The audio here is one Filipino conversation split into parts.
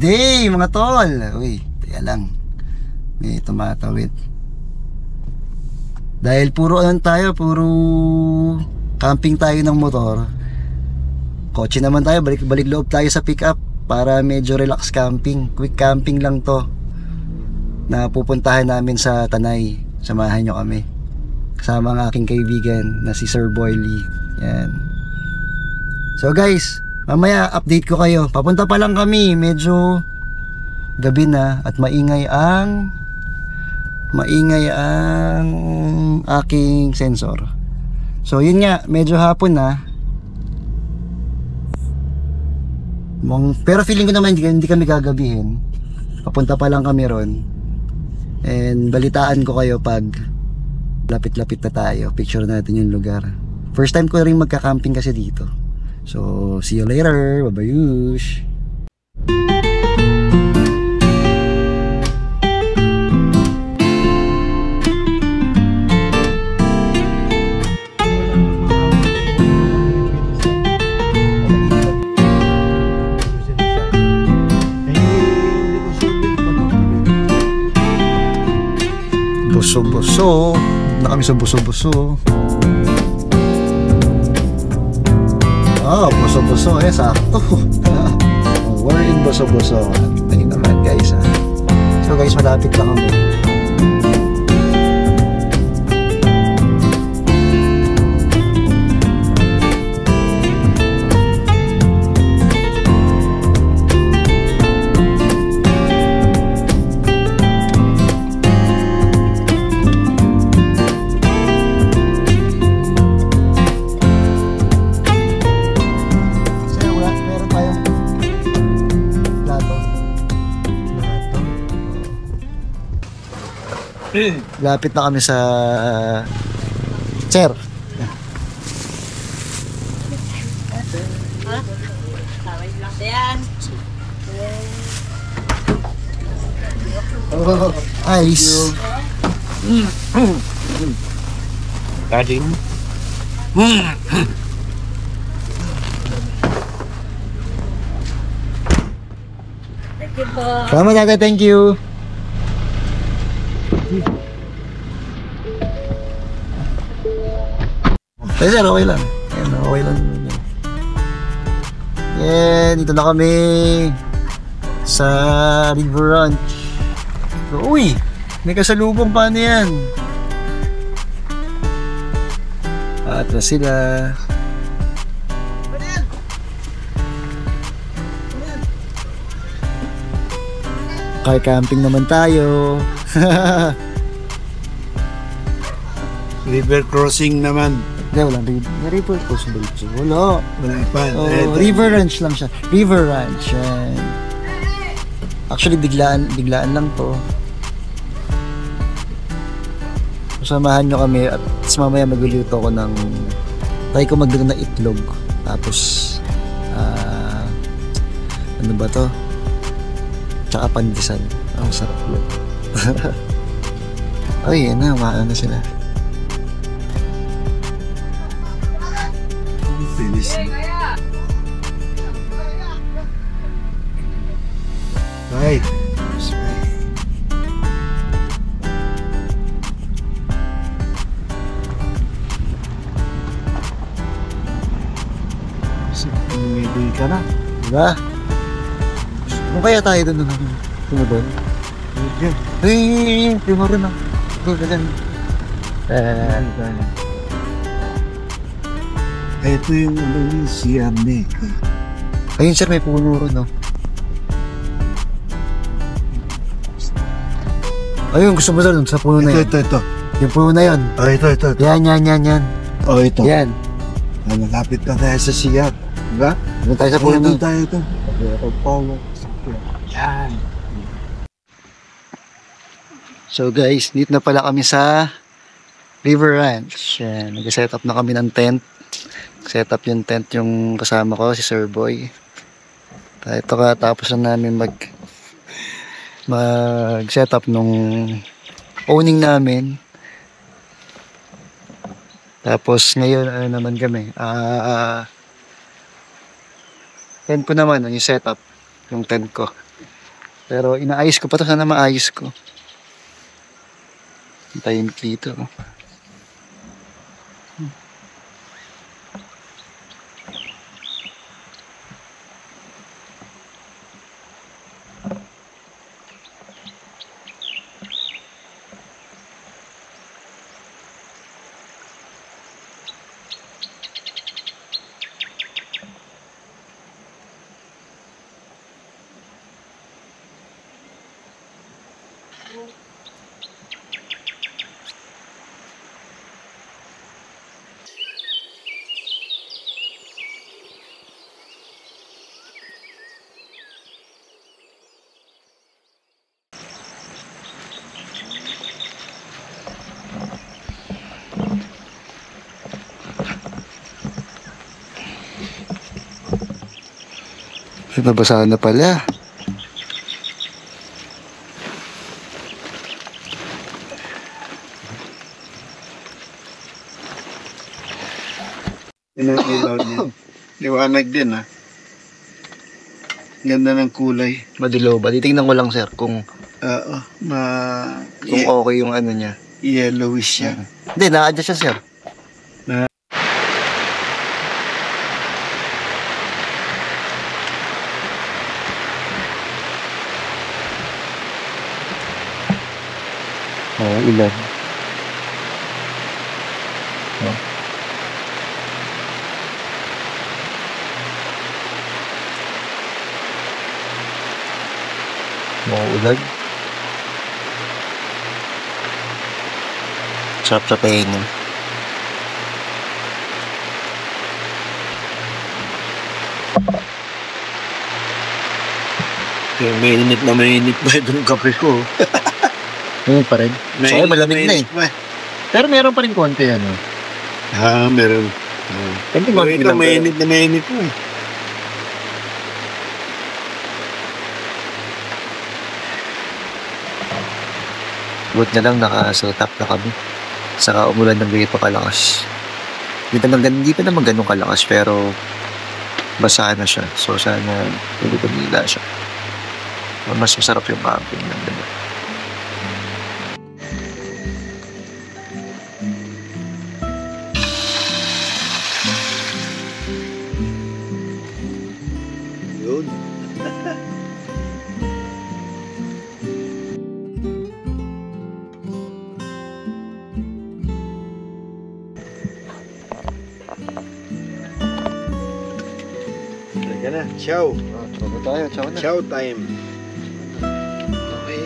day mga tol. Uy, teka lang. May tumatawid. Dahil puro tayo, puro camping tayo ng motor. Kotse naman tayo, balik loob tayo sa pick up para medyo relax camping. Quick camping lang to na pupuntahan namin sa Tanay. Samahan nyo kami kasama ang aking kaibigan na si Sir Boylee. Yan. So guys, mamaya update ko kayo. Papunta pa lang kami, medyo gabi na at maingay ang aking sensor. So yun nga, medyo hapon na. Pero feeling ko naman hindi kami gagabihin. Papunta pa lang kami ron. And balitaan ko kayo pag lapit-lapit na tayo. Picture natin yung lugar. First time ko rin magka-camping kasi dito. So, see you later. Babayush. Buso-buso na kami sa buso-buso. Buso-buso sakto. We're in buso-buso. Ayun naman guys. So guys, malapit lang kami. Lapit na kami sa Sir. Ice. Gading. Thank you po. Salamat ate, thank you. Eh sir, okay lang. Ayan, okay lang. Yan, dito na kami sa River Ranch. Uy, may kasalubong pa na yan. Atras sila. Car camping naman tayo. River crossing naman. Hindi, walang river crossing. Wala. Wala pa. River Ranch lang siya. River Ranch. Yan. Actually, biglaan lang to. Samahan nyo kami at mamaya magluluto ko ng try ko magdala na itlog. Tapos ano ba to? Tsaka pandesal. Ang sarap yun. Ay, yan na. Umaan na sila. Finish. Right. Umibig ka na. Diba? Kung kaya tayo doon tumubon. Ay, tumuro na. Ganyan. Ito yung Siamne. Ayun sir, may puno ron, no? Ayun, gusto mo sir, sa puno na yun. Ito. Yung puno na yun. Oh, ito. Yan. Oh, ito. Yan. Malapit na tayo sa Siam. Diba? Doon tayo sa puno na Doon yun. tayo ito. Yan. So guys, dito na pala kami sa River Ranch. Yan, nag-set up na kami ng tent. Set up yung tent yung kasama ko, si Sir Boy. Ito tapos na namin mag-set up nung owning namin. Tapos ngayon ano naman kami, tent ko naman, yung setup, yung tent ko. Pero inaayos ko pa to, sana maayos ko. Ang tahimik dito. Nabasahan na pala. Yun ang ilaw niya. Liwanag din ha. Ganda ng kulay. Madilaw ba? Titingnan ko lang sir kung Oo. okay yung ano niya. Yellowish siya. Hindi, na-adjust siya sir. Ilan? Mauulag. Sarap sa paingin. Mainit pa itong kape ko. Ngayon pa rin. So, malamig na eh. Pero meron pa rin konti ano. Meron. Mainit po eh. Buti na lang naka-setup na kami. Saka umulan ng gayon pa kalakas. Hindi pa naman ganun kalakas pero basa na siya. So sana hindi tumila siya. Mas masarap yung camping ng ganun. Yun. Teka na, ciao. Ciao na tayo, ciao na. Ciao time. Okay.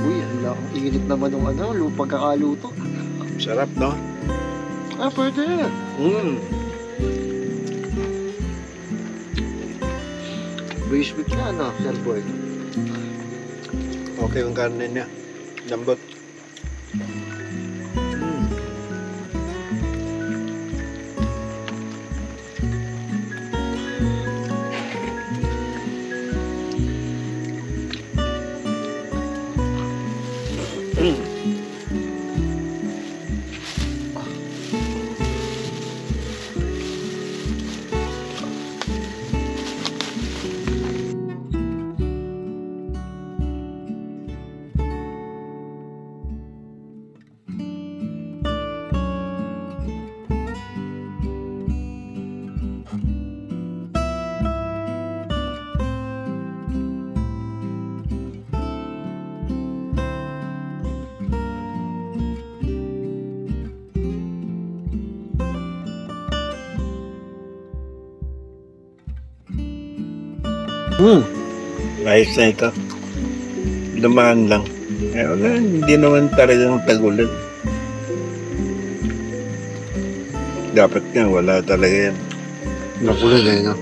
Uy, ang init naman ng pagkakaluto. Sarap, no? Pwede. Wish with ka, Sir Boy. Okay yung karne niya. Lambot. Ayos na ito. Dumaan lang. Wala, hindi naman talagang tagulan. Dapat nga, wala talaga yan. Nakulan eh, no?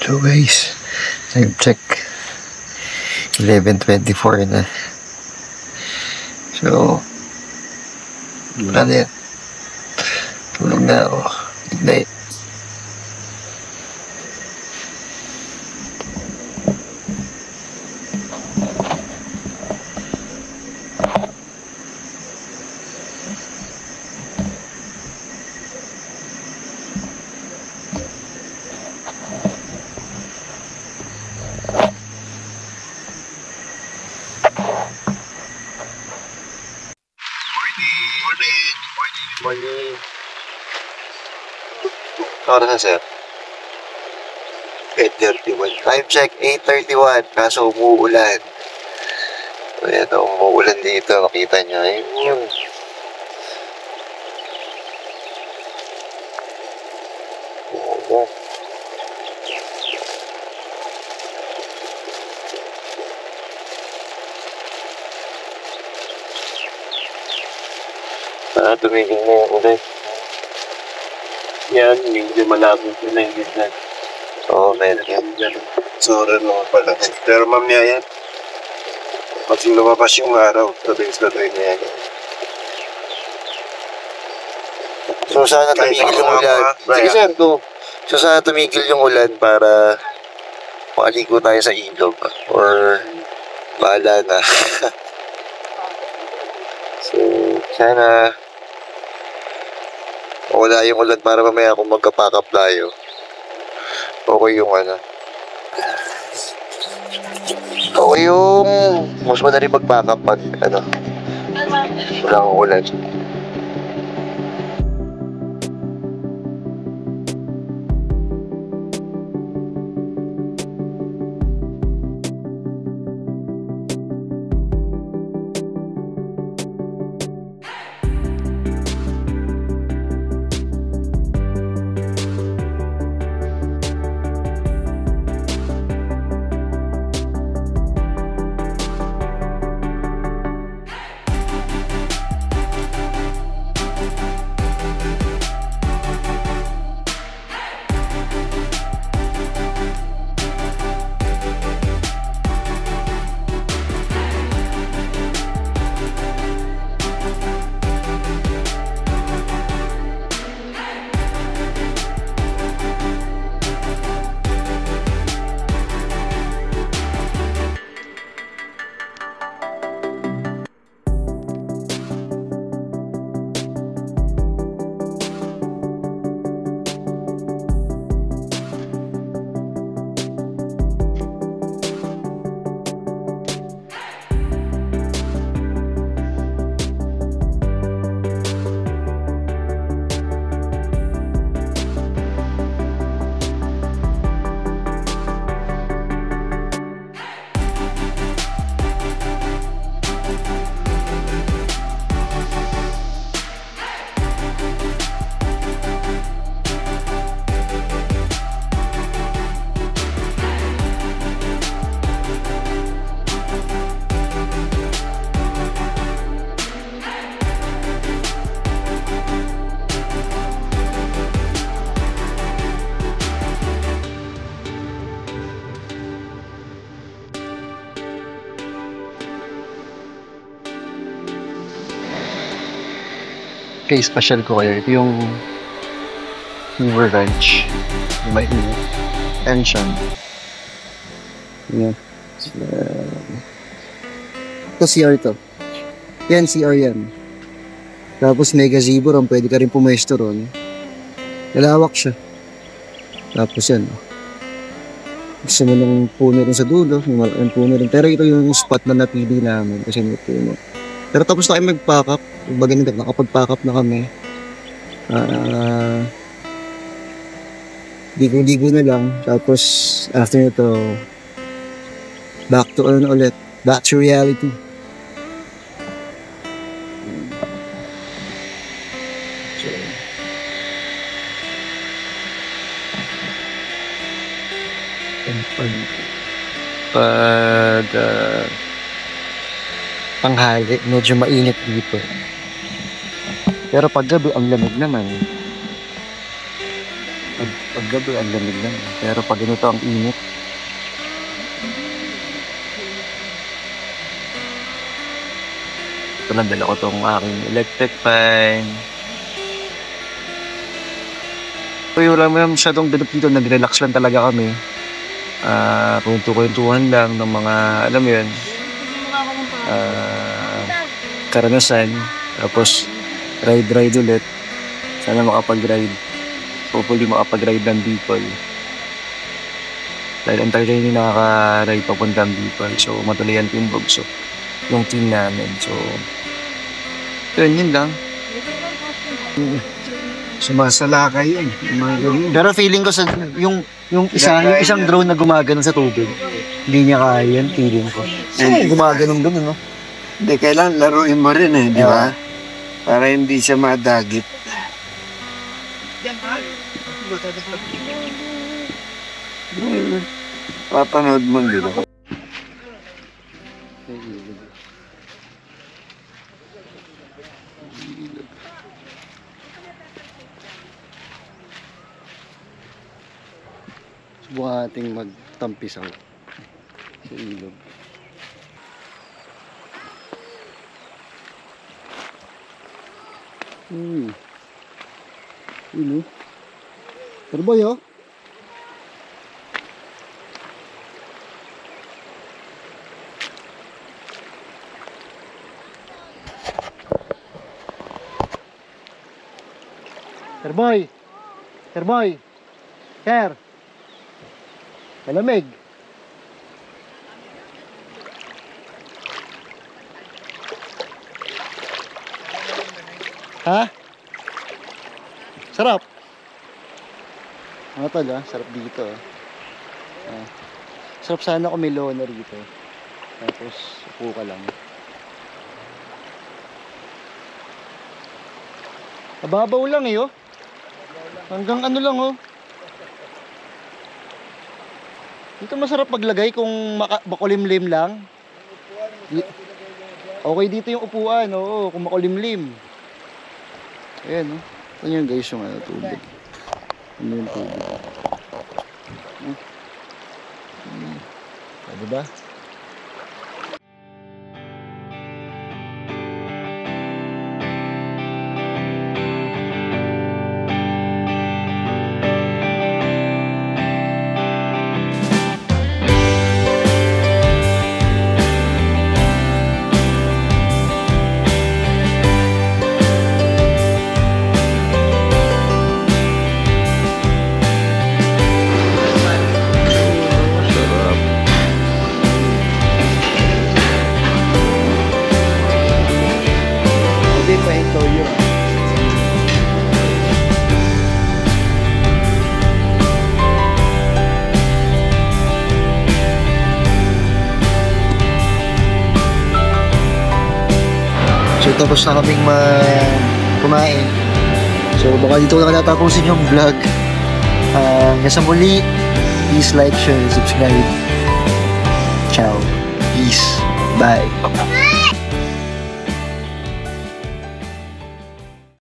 So guys, time check. 11:24 na. So, ano yan? Tulog na ako. Good night. oras na, sir? 8:31. Time check, 8:31. Kaso umuulan. Ayan, umuulan dito. Makita nyo. Ayun. Oo. Tumigil na yung ulan. Yan, medyo malabo ko na yung gitna. Oo, medyo. Sorry naman pala. Pero mamaya yan. Pag lumabas yung araw, tuloy-tuloy na yan. So, sana tumigil yung ulan. Sige, sir, go. So, sana tumigil yung ulan para makaligo tayo sa ilog. Or, bahala na. So, sana wala yung ulan para mamaya kung magka-pack up tayo. Okay yung okay yung mas madali mag-pack up pag walang ulan. Okay, special ko kayo. Ito yung River Ranch. Yung may init. And siya. Yan. Ito CR to. Yan, CR yan. Tapos may gazebo ron. Pwede ka rin pumesto ron. Lalawak siya. Tapos yan. Gusto mo ng puno rin sa dulo. May malaking puno rin. Pero ito yung spot na napili namin kasi may puno. Pero tapos na kayo mag-pack up. Kumbaga nakapag-pack up na kami. Ligo-ligo na lang. Tapos after nito, back to ulit. Back to reality. Pag panghali, medyo mainit dito. Pero pag gabi, ang lamig naman. Pag gabi, ang lamig naman. Pero pag ganito, ang init. Ito lang, dala ko itong aking electric fan. So yun lang, masyadong ganap dito. Nag-relax lang talaga kami. Kwentuhan lang ng mga, alam mo yun, karanasan. Tapos ride ulit. Sana makapag-ride. Hopefully makapag-ride ng Bicol. Dahil ang tagal hindi nakaka-ride papuntang Bicol. So matuloy ang team Bob. So yung team namin. So yun lang. Sumasalakay yun. Yung mga ganun. Pero feeling ko sa yung isang drone na gumaganon sa tubig. Hindi niya kaya yan, feeling ko. Gumaganon no? Hindi, kailangan laruin mo rin eh, di ba? Para hindi siya madagit. Papanood mo dito. Subukan nating magtampisaw sa ilog. Ilo. Terboy oh. Terboy. Terboy. Ker. Malamig. Ha? Sarap. Ano tol sarap dito sarap sana kung may lona rito. Tapos upo ka lang. Mababaw lang oh. Hanggang ano lang oh. Dito masarap maglagay kung makulimlim lang. Okay dito yung upuan, oo, kung makulimlim. Ayan, oh. Ano yun guys yung tubig. Ano yung tubig. Diba? So tapos na kaming kumain. So baka dito na natatapusin yung vlog. Hanggang sa muli, please like, share, subscribe. Ciao. Peace. Bye.